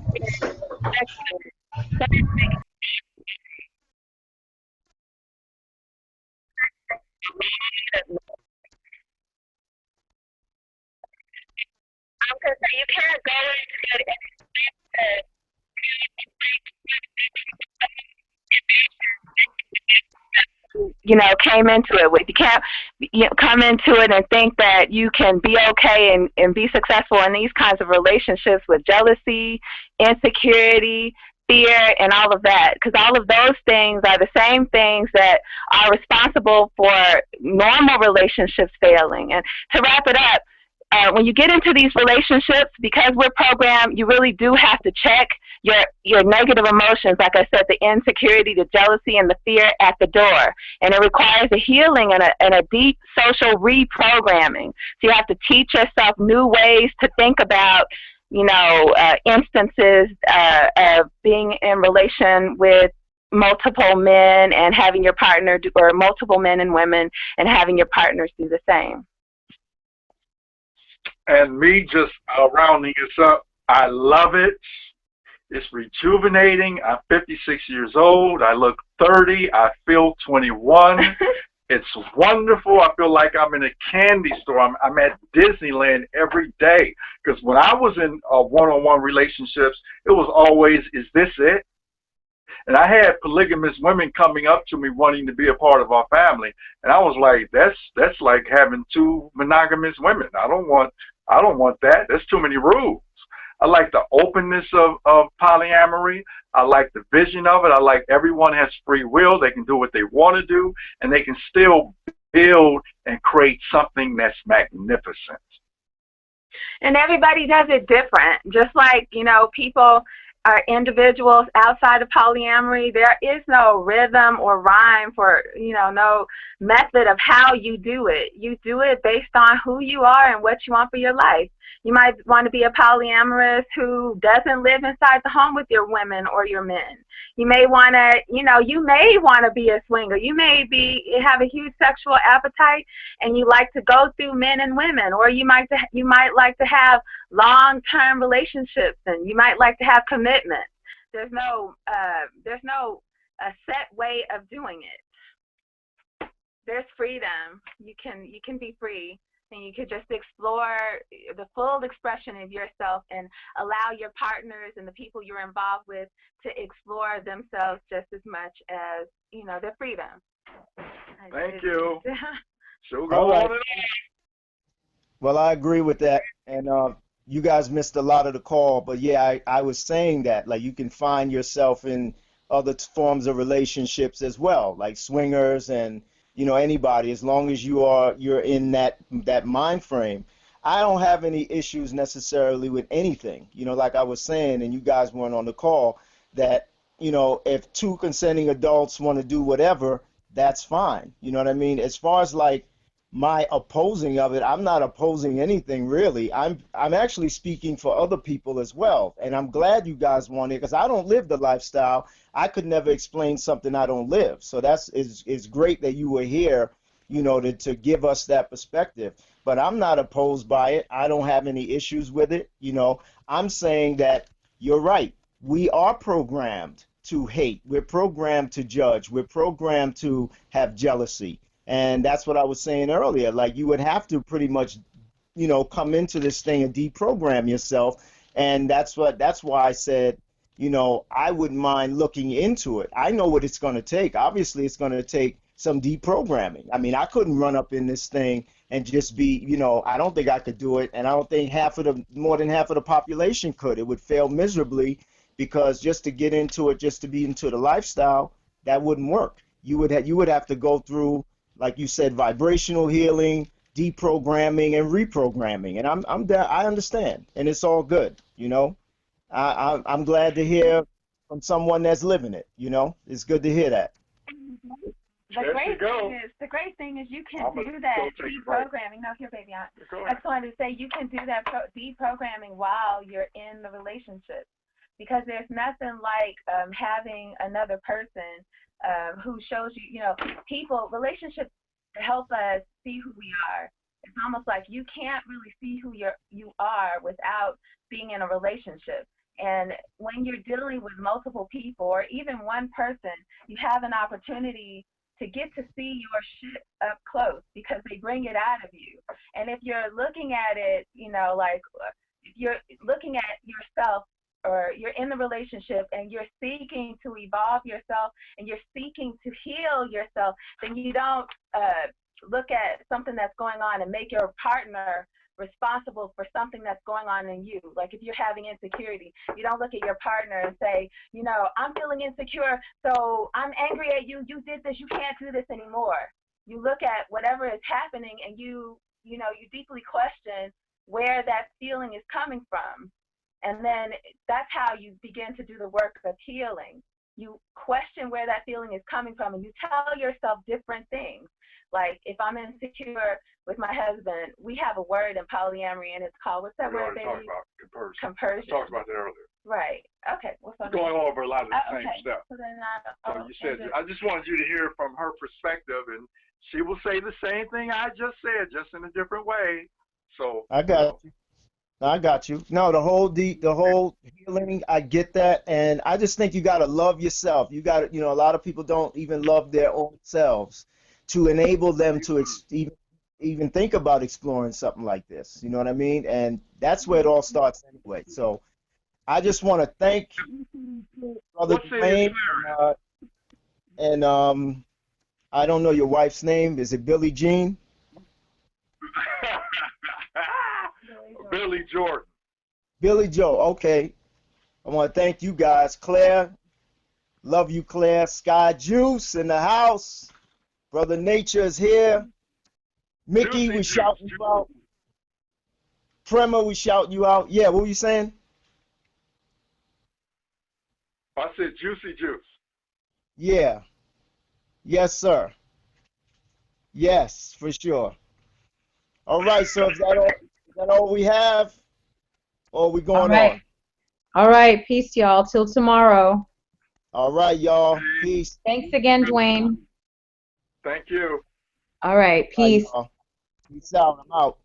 I'm gonna say you can't go into it and came into it with. You can't come into it and think that you can be okay and be successful in these kinds of relationships with jealousy, insecurity, fear, and all of that. Because all of those things are the same things that are responsible for normal relationships failing. And to wrap it up, when you get into these relationships, because we're programmed, you really do have to check your negative emotions. Like I said, the insecurity, the jealousy, and the fear at the door, and it requires a healing and a deep social reprogramming. So you have to teach yourself new ways to think about, instances of being in relation with multiple men and having your partner do, or multiple men and women and having your partners do the same. And me just rounding this up, I love it. It's rejuvenating. I'm 56 years old. I look 30. I feel 21. It's wonderful. I feel like I'm in a candy store. I'm at Disneyland every day. Because when I was in one-on-one relationships, it was always, is this it? And I had polygamous women coming up to me wanting to be a part of our family. And I was like, that's like having two monogamous women. I don't want that. There's too many rules. I like the openness of polyamory. I like the vision of it. I like everyone has free will. They can do what they want to do, and they can still build and create something that's magnificent. And everybody does it different. Just like, people are individuals outside of polyamory, there is no rhythm or rhyme for, no method of how you do it. You do it based on who you are and what you want for your life. You might want to be a polyamorous who doesn't live inside the home with your women or your men. You may want to, you may want to be a swinger. You may have a huge sexual appetite and you like to go through men and women, or you might like to have long-term relationships, and you might like to have commitment. There's no set way of doing it. There's freedom. You can be free. And you could just explore the full expression of yourself and allow your partners and the people you're involved with to explore themselves just as much as, their freedom. Thank you. So go All on right. and on. Well, I agree with that. And you guys missed a lot of the call, but yeah, I was saying that like you can find yourself in other forms of relationships as well, like swingers and anybody, as long as you're in that mind frame. I don't have any issues necessarily with anything. Like I was saying, and you guys weren't on the call, that if two consenting adults want to do whatever, that's fine. You know what I mean? As far as like my opposing of it, I'm not opposing anything really. I'm actually speaking for other people as well, and I'm glad you guys want it because I don't live the lifestyle. I could never explain something I don't live. So it's great that you were here, to give us that perspective. But I'm not opposed by it. I don't have any issues with it. I'm saying that you're right. We are programmed to hate. We're programmed to judge. We're programmed to have jealousy. And that's what I was saying earlier. Like you would have to pretty much, come into this thing and deprogram yourself. And that's why I said, I wouldn't mind looking into it. I know what it's going to take. Obviously, it's going to take some deprogramming. I mean, I couldn't run up in this thing and just be, I don't think I could do it. And I don't think more than half of the population could. It would fail miserably because just to get into it, just to be into the lifestyle, that wouldn't work. You would have to go through, like you said, vibrational healing, deprogramming, and reprogramming. And I understand, and it's all good. I'm glad to hear from someone that's living it. It's good to hear that. The great thing is you can do that deprogramming. No, here, baby. I just wanted to say you can do that deprogramming while you're in the relationship, because there's nothing like having another person who shows you, relationships help us see who we are It's almost like you can't really see who you are without being in a relationship. And when you're dealing with multiple people or even one person, you have an opportunity to get to see your shit up close because they bring it out of you. And if you're looking at it, you know, like if you're looking at yourself or you're in the relationship and you're seeking to evolve yourself and you're seeking to heal yourself, then you don't look at something that's going on and make your partner responsible for something that's going on in you. Like if you're having insecurity, you don't look at your partner and say, you know, I'm feeling insecure, so I'm angry at you. You did this. You can't do this anymore. You look at whatever is happening and you deeply question where that feeling is coming from. And then that's how you begin to do the work of healing. You question where that feeling is coming from and you tell yourself different things. Like if I'm insecure with my husband, we have a word in polyamory and it's called, what's that word, baby? We already talked about compersion. Compersion. I talked about that earlier. Right. Okay. What's We're going over a lot of the same okay. stuff. So then so you said, I just wanted you to hear from her perspective, and she will say the same thing I just said, just in a different way. So I got you. I got you. No, the whole healing, I get that, and I just think you got to love yourself. You got to, you know, a lot of people don't even love their own selves to enable them to even think about exploring something like this. You know what I mean? And that's where it all starts anyway. So I just want to thank Brother Dwayne, and I don't know your wife's name. Is it Billie Jean? Billy Jordan. Billy Joe, okay. I want to thank you guys. Claire, love you, Claire. Sky Juice in the house. Brother Nature is here. Mickey, Juicy we shouting you out. Prema, we shouting you out. Yeah, what were you saying? I said Juicy Juice. Yeah. Yes, sir. Yes, for sure. All right, so is that all we have? Or are we going on? All right. Peace, y'all. Till tomorrow. All right, y'all. Peace. Thanks again, Dwayne. Thank you. All right. Peace. All right, y'all. Peace out. I'm out.